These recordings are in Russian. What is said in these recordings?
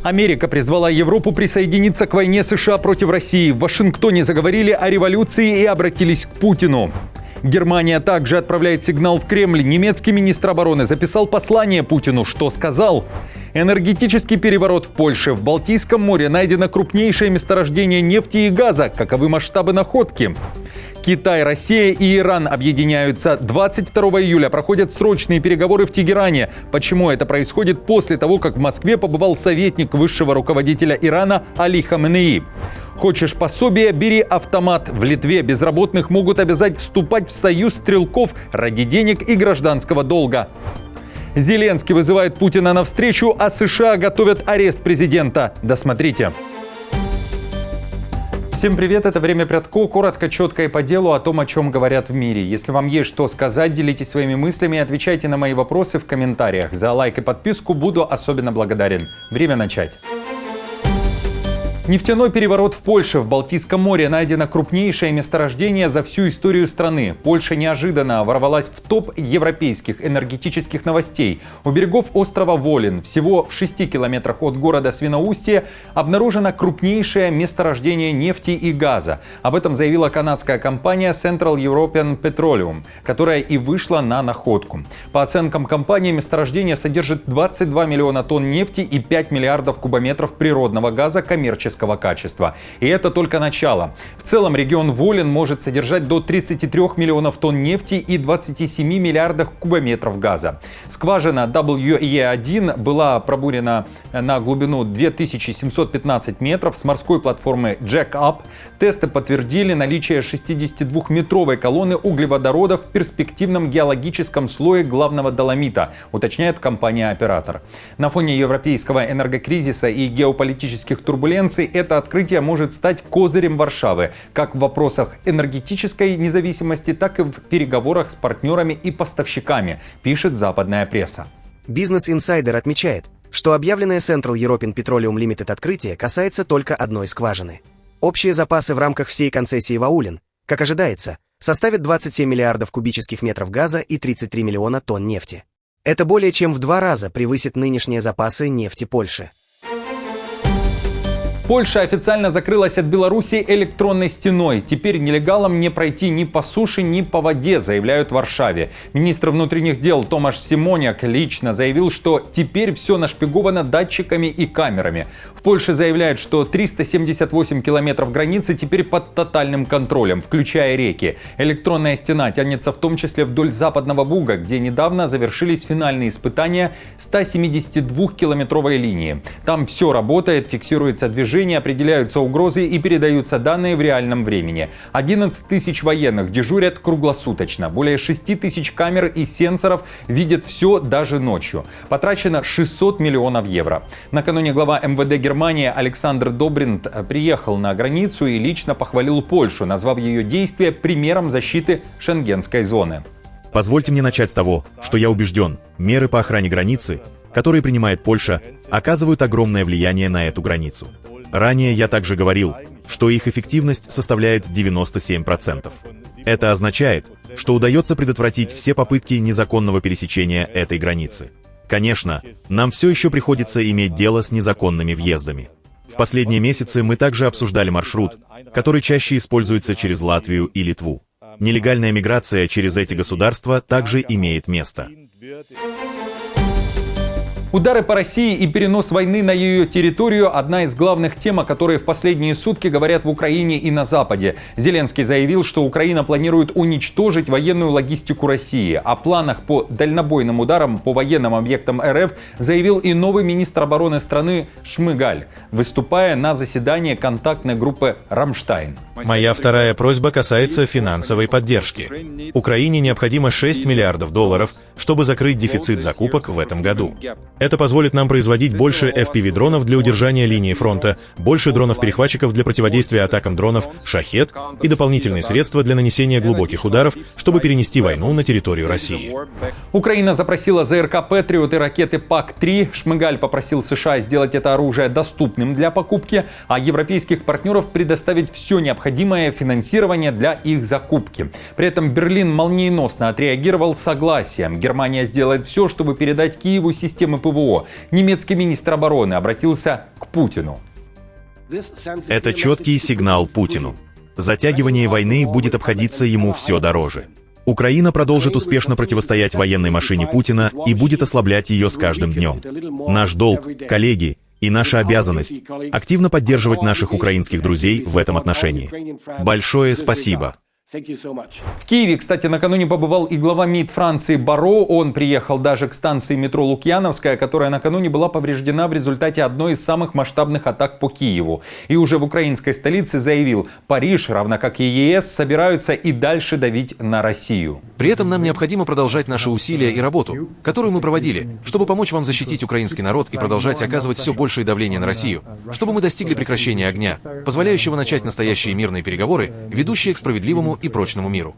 Америка призвала Европу присоединиться к войне США против России. В Вашингтоне заговорили о революции и обратились к Путину. Германия также отправляет сигнал в Кремль. Немецкий министр обороны записал послание Путину. Что сказал? Энергетический переворот в Польше. В Балтийском море найдено крупнейшее месторождение нефти и газа. Каковы масштабы находки? Китай, Россия и Иран объединяются. 22 июля проходят срочные переговоры в Тегеране. Почему это происходит после того, как в Москве побывал советник высшего руководителя Ирана Али Хаменеи? Хочешь пособие? Бери автомат. В Литве безработных могут обязать вступать в союз стрелков ради денег и гражданского долга. Зеленский вызывает Путина на встречу, а США готовят арест президента. Досмотрите. Всем привет, это «Время Прядко». Коротко, четко и по делу о том, о чем говорят в мире. Если вам есть что сказать, делитесь своими мыслями и отвечайте на мои вопросы в комментариях. За лайк и подписку буду особенно благодарен. Время начать. Нефтяной переворот в Польше. В Балтийском море найдено крупнейшее месторождение за всю историю страны. Польша неожиданно ворвалась в топ европейских энергетических новостей. У берегов острова Волин, всего в 6 километрах от города Свиноустье, обнаружено крупнейшее месторождение нефти и газа. Об этом заявила канадская компания Central European Petroleum, которая и вышла на находку. По оценкам компании, месторождение содержит 22 миллиона тонн нефти и 5 миллиардов кубометров природного газа коммерческого качества. И это только начало. В целом регион Волин может содержать до 33 миллионов тонн нефти и 27 миллиардов кубометров газа. Скважина WE1 была пробурена на глубину 2715 метров с морской платформы Jack Up. Тесты подтвердили наличие 62-метровой колонны углеводородов в перспективном геологическом слое главного доломита, уточняет компания-оператор. На фоне европейского энергокризиса и геополитических турбуленций это открытие может стать козырем Варшавы как в вопросах энергетической независимости, так и в переговорах с партнерами и поставщиками, пишет западная пресса. Business Insider отмечает, что объявленное Central European Petroleum Limited открытие касается только одной скважины. Общие запасы в рамках всей концессии Ваулин, как ожидается, составят 27 миллиардов кубических метров газа и 33 миллиона тонн нефти. Это более чем в 2 раза превысит нынешние запасы нефти Польши. Польша официально закрылась от Беларуси электронной стеной. Теперь нелегалам не пройти ни по суше, ни по воде, заявляют в Варшаве. Министр внутренних дел Томаш Симоняк лично заявил, что теперь все нашпиговано датчиками и камерами. В Польше заявляют, что 378 километров границы теперь под тотальным контролем, включая реки. Электронная стена тянется в том числе вдоль Западного Буга, где недавно завершились финальные испытания 172-километровой линии. Там все работает, фиксируется движение, определяются угрозы и передаются данные в реальном времени. 11 тысяч военных дежурят круглосуточно. Более 6 тысяч камер и сенсоров видят все даже ночью. Потрачено 600 миллионов евро. Накануне глава МВД Германии Александр Добринт приехал на границу и лично похвалил Польшу, назвав ее действия примером защиты шенгенской зоны. Позвольте мне начать с того, что я убежден, меры по охране границы, которые принимает Польша, оказывают огромное влияние на эту границу. Ранее я также говорил, что их эффективность составляет 97%. Это означает, что удается предотвратить все попытки незаконного пересечения этой границы. Конечно, нам все еще приходится иметь дело с незаконными въездами. В последние месяцы мы также обсуждали маршрут, который чаще используется через Латвию и Литву. Нелегальная миграция через эти государства также имеет место. Удары по России и перенос войны на ее территорию – одна из главных тем, о которой в последние сутки говорят в Украине и на Западе. Зеленский заявил, что Украина планирует уничтожить военную логистику России. О планах по дальнобойным ударам по военным объектам РФ заявил и новый министр обороны страны Шмыгаль, выступая на заседании контактной группы «Рамштайн». Моя вторая просьба касается финансовой поддержки. Украине необходимо $6 миллиардов, чтобы закрыть дефицит закупок в этом году. Это позволит нам производить больше FPV-дронов для удержания линии фронта, больше дронов-перехватчиков для противодействия атакам дронов «Шахед» и дополнительные средства для нанесения глубоких ударов, чтобы перенести войну на территорию России. Украина запросила ЗРК «Патриот» и ракеты ПАК-3. Шмыгаль попросил США сделать это оружие доступным для покупки, а европейских партнеров предоставить все необходимое необходимое финансирование для их закупки. При этом Берлин молниеносно отреагировал согласием. Германия сделает все, чтобы передать Киеву системы ПВО. Немецкий министр обороны обратился к Путину. Это четкий сигнал Путину. Затягивание войны будет обходиться ему все дороже. Украина продолжит успешно противостоять военной машине Путина и будет ослаблять ее с каждым днем. Наш долг, коллеги, и наша обязанность – активно поддерживать наших украинских друзей в этом отношении. Большое спасибо. В Киеве, кстати, накануне побывал и глава МИД Франции Барро. Он приехал даже к станции метро Лукьяновская, которая накануне была повреждена в результате одной из самых масштабных атак по Киеву. И уже в украинской столице заявил: Париж, равно как и ЕС, собираются и дальше давить на Россию. При этом нам необходимо продолжать наши усилия и работу, которую мы проводили, чтобы помочь вам защитить украинский народ и продолжать оказывать все большее давление на Россию, чтобы мы достигли прекращения огня, позволяющего начать настоящие мирные переговоры, ведущие к справедливому и прочному миру.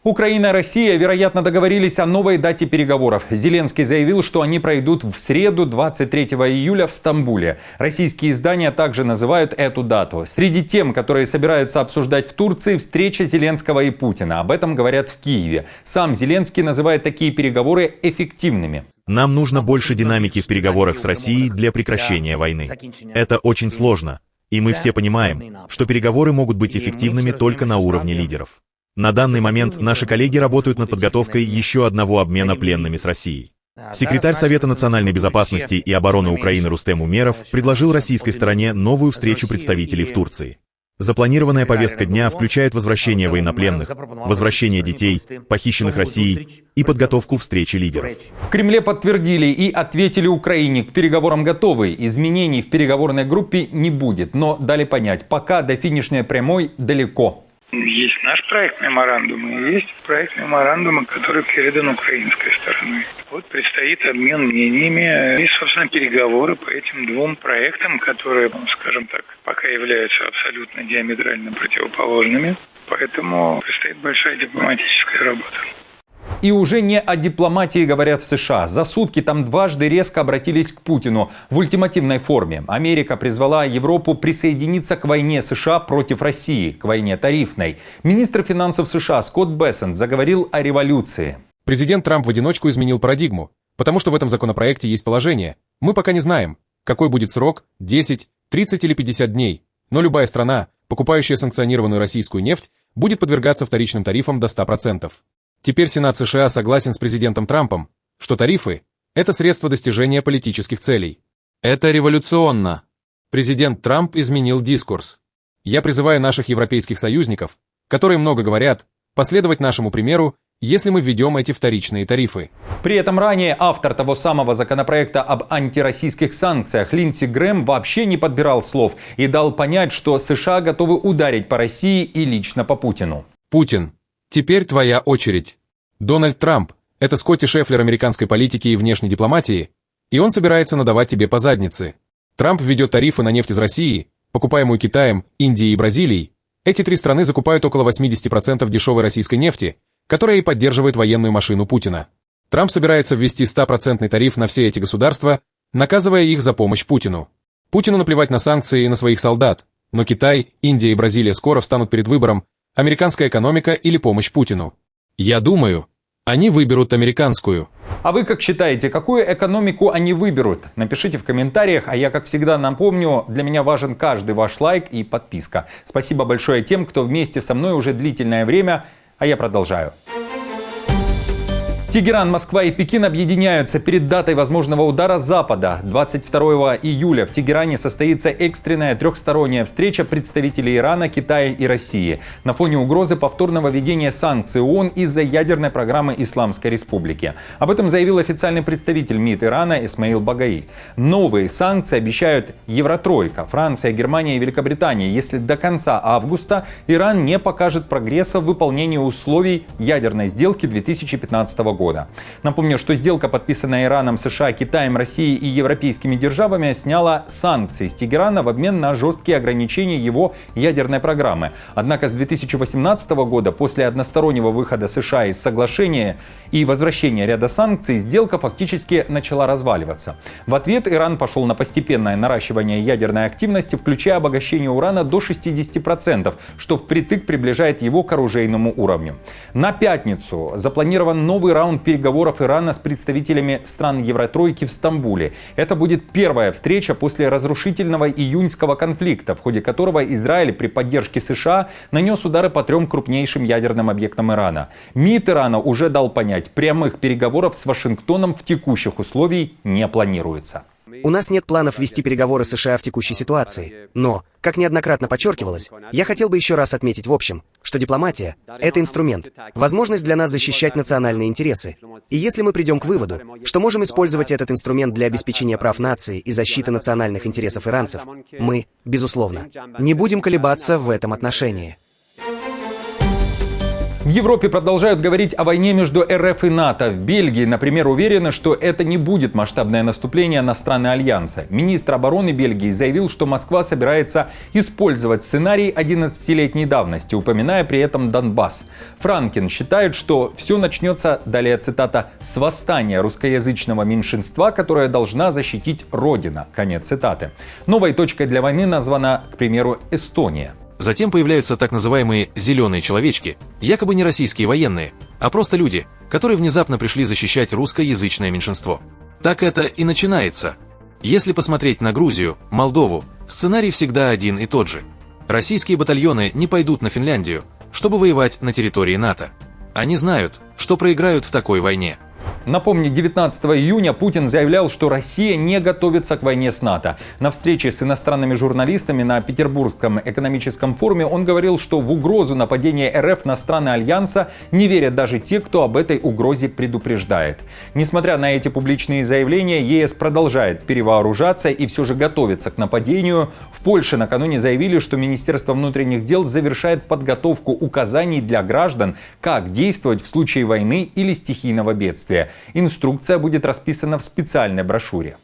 Украина и Россия, вероятно, договорились о новой дате переговоров. Зеленский заявил, что они пройдут в среду, 23 июля, в Стамбуле. Российские издания также называют эту дату. Среди тем, которые собираются обсуждать в Турции, встреча Зеленского и Путина. Об этом говорят в Киеве. Сам Зеленский называет такие переговоры эффективными. Нам нужно больше динамики в переговорах с Россией для прекращения войны. Это очень сложно. И мы все понимаем, что переговоры могут быть эффективными только на уровне лидеров. На данный момент наши коллеги работают над подготовкой еще одного обмена пленными с Россией. Секретарь Совета национальной безопасности и обороны Украины Рустем Умеров предложил российской стороне новую встречу представителей в Турции. Запланированная повестка дня включает возвращение военнопленных, возвращение детей, похищенных Россией, и подготовку встречи лидеров. В Кремле подтвердили и ответили Украине: к переговорам готовы. Изменений в переговорной группе не будет. Но дали понять, пока до финишной прямой далеко. Есть наш проект меморандума и есть проект меморандума, который передан украинской стороной. Вот предстоит обмен мнениями и, собственно, переговоры по этим двум проектам, которые, скажем так, пока являются абсолютно диаметрально противоположными. Поэтому предстоит большая дипломатическая работа. И уже не о дипломатии говорят в США. За сутки там дважды резко обратились к Путину в ультимативной форме. Америка призвала Европу присоединиться к войне США против России, к войне тарифной. Министр финансов США Скотт Бессент заговорил о революции. Президент Трамп в одиночку изменил парадигму, потому что в этом законопроекте есть положение. Мы пока не знаем, какой будет срок – 10, 30 или 50 дней. Но любая страна, покупающая санкционированную российскую нефть, будет подвергаться вторичным тарифам до 100%. Теперь Сенат США согласен с президентом Трампом, что тарифы – это средство достижения политических целей. Это революционно. Президент Трамп изменил дискурс. Я призываю наших европейских союзников, которые много говорят, последовать нашему примеру, если мы введем эти вторичные тарифы. При этом ранее автор того самого законопроекта об антироссийских санкциях Линдси Грэм вообще не подбирал слов и дал понять, что США готовы ударить по России и лично по Путину. Путин. Теперь твоя очередь. Дональд Трамп – это Скотти Шефлер американской политики и внешней дипломатии, и он собирается надавать тебе по заднице. Трамп введет тарифы на нефть из России, покупаемую Китаем, Индией и Бразилией. Эти три страны закупают около 80% дешевой российской нефти, которая и поддерживает военную машину Путина. Трамп собирается ввести 100% тариф на все эти государства, наказывая их за помощь Путину. Путину наплевать на санкции и на своих солдат, но Китай, Индия и Бразилия скоро встанут перед выбором: американская экономика или помощь Путину. Я думаю, они выберут американскую. А вы как считаете, какую экономику они выберут? Напишите в комментариях, а я, как всегда, напомню, для меня важен каждый ваш лайк и подписка. Спасибо большое тем, кто вместе со мной уже длительное время, а я продолжаю. Тегеран, Москва и Пекин объединяются перед датой возможного удара Запада. 22 июля в Тегеране состоится экстренная трехсторонняя встреча представителей Ирана, Китая и России на фоне угрозы повторного введения санкций ООН из-за ядерной программы Исламской Республики. Об этом заявил официальный представитель МИД Ирана Исмаил Багаи. Новые санкции обещают Евротройка, Франция, Германия и Великобритания, если до конца августа Иран не покажет прогресса в выполнении условий ядерной сделки 2015 года. года. Напомню, что сделка, подписанная Ираном, США, Китаем, Россией и европейскими державами, сняла санкции с Тегерана в обмен на жесткие ограничения его ядерной программы. Однако с 2018 года, после одностороннего выхода США из соглашения и возвращения ряда санкций, сделка фактически начала разваливаться. В ответ Иран пошел на постепенное наращивание ядерной активности, включая обогащение урана до 60%, что впритык приближает его к оружейному уровню. На пятницу запланирован новый раунд переговоров Ирана с представителями стран Евротройки в Стамбуле. Это будет первая встреча после разрушительного июньского конфликта, в ходе которого Израиль при поддержке США нанес удары по 3 крупнейшим ядерным объектам Ирана. МИД Ирана уже дал понять, прямых переговоров с Вашингтоном в текущих условиях не планируется. У нас нет планов вести переговоры с США в текущей ситуации, но, как неоднократно подчеркивалось, я хотел бы еще раз отметить в общем, что дипломатия – это инструмент, возможность для нас защищать национальные интересы. И если мы придем к выводу, что можем использовать этот инструмент для обеспечения прав нации и защиты национальных интересов иранцев, мы, безусловно, не будем колебаться в этом отношении. В Европе продолжают говорить о войне между РФ и НАТО. В Бельгии, например, уверены, что это не будет масштабное наступление на страны Альянса. Министр обороны Бельгии заявил, что Москва собирается использовать сценарий 11-летней давности, упоминая при этом Донбасс. Франкен считает, что все начнется, далее цитата, «с восстания русскоязычного меньшинства, которое должна защитить Родина». Конец цитаты. Новой точкой для войны названа, к примеру, Эстония. Затем появляются так называемые «зеленые человечки», якобы не российские военные, а просто люди, которые внезапно пришли защищать русскоязычное меньшинство. Так это и начинается. Если посмотреть на Грузию, Молдову, сценарий всегда один и тот же. Российские батальоны не пойдут на Финляндию, чтобы воевать на территории НАТО. Они знают, что проиграют в такой войне. Напомню, 19 июня Путин заявлял, что Россия не готовится к войне с НАТО. На встрече с иностранными журналистами на Петербургском экономическом форуме он говорил, что в угрозу нападения РФ на страны Альянса не верят даже те, кто об этой угрозе предупреждает. Несмотря на эти публичные заявления, ЕС продолжает перевооружаться и все же готовится к нападению. В Польше накануне заявили, что Министерство внутренних дел завершает подготовку указаний для граждан, как действовать в случае войны или стихийного бедствия. Инструкция будет расписана в специальной брошюре.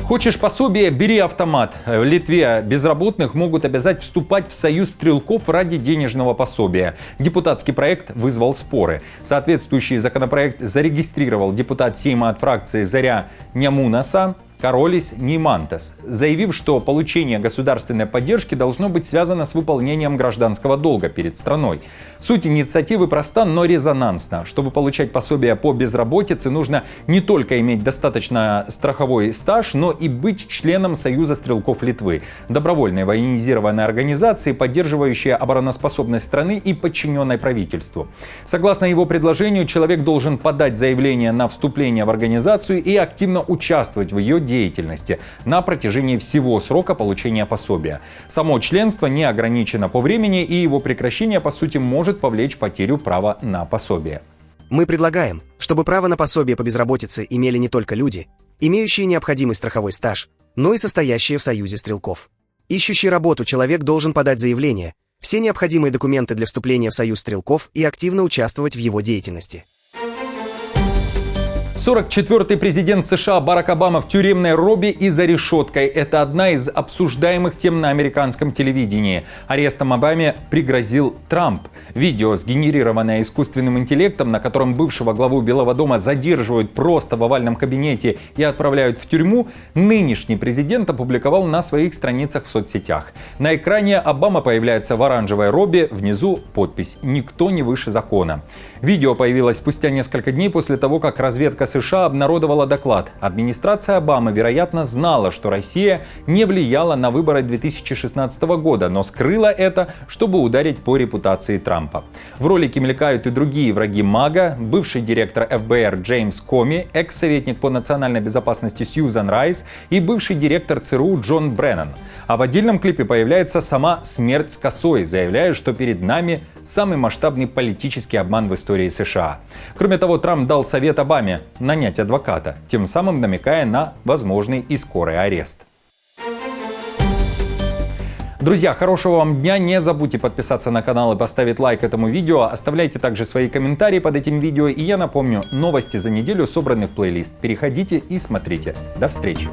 Хочешь пособие? Бери автомат. В Литве безработных могут обязать вступать в союз стрелков ради денежного пособия. Депутатский проект вызвал споры. Соответствующий законопроект зарегистрировал депутат Сейма от фракции «Заря» Нямунаса Каролис Нимантес, заявив, что получение государственной поддержки должно быть связано с выполнением гражданского долга перед страной. Суть инициативы проста, но резонансна. Чтобы получать пособие по безработице, нужно не только иметь достаточно страховой стаж, но и быть членом Союза стрелков Литвы, добровольной военизированной организации, поддерживающей обороноспособность страны и подчиненной правительству. Согласно его предложению, человек должен подать заявление на вступление в организацию и активно участвовать в ее деятельности на протяжении всего срока получения пособия. Само членство не ограничено по времени, и его прекращение, по сути, может повлечь потерю права на пособие. Мы предлагаем, чтобы право на пособие по безработице имели не только люди, имеющие необходимый страховой стаж, но и состоящие в Союзе стрелков. Ищущий работу человек должен подать заявление, все необходимые документы для вступления в Союз стрелков и активно участвовать в его деятельности. 44-й президент США Барак Обама в тюремной робе и за решеткой. Это одна из обсуждаемых тем на американском телевидении. Арестом Обаме пригрозил Трамп. Видео, сгенерированное искусственным интеллектом, на котором бывшего главу Белого дома задерживают просто в овальном кабинете и отправляют в тюрьму, нынешний президент опубликовал на своих страницах в соцсетях. На экране Обама появляется в оранжевой робе, внизу подпись «Никто не выше закона». Видео появилось спустя несколько дней после того, как разведка США обнародовала доклад. Администрация Обамы, вероятно, знала, что Россия не влияла на выборы 2016 года, но скрыла это, чтобы ударить по репутации Трампа. В ролике мелькают и другие враги МАГА, бывший директор ФБР Джеймс Коми, экс-советник по национальной безопасности Сьюзан Райс и бывший директор ЦРУ Джон Бреннан. А в отдельном клипе появляется сама смерть с косой, заявляя, что перед нами самый масштабный политический обман в истории США. Кроме того, Трамп дал совет Обаме нанять адвоката, тем самым намекая на возможный и скорый арест. Друзья, хорошего вам дня. Не забудьте подписаться на канал и поставить лайк этому видео. Оставляйте также свои комментарии под этим видео. И я напомню, новости за неделю собраны в плейлист. Переходите и смотрите. До встречи.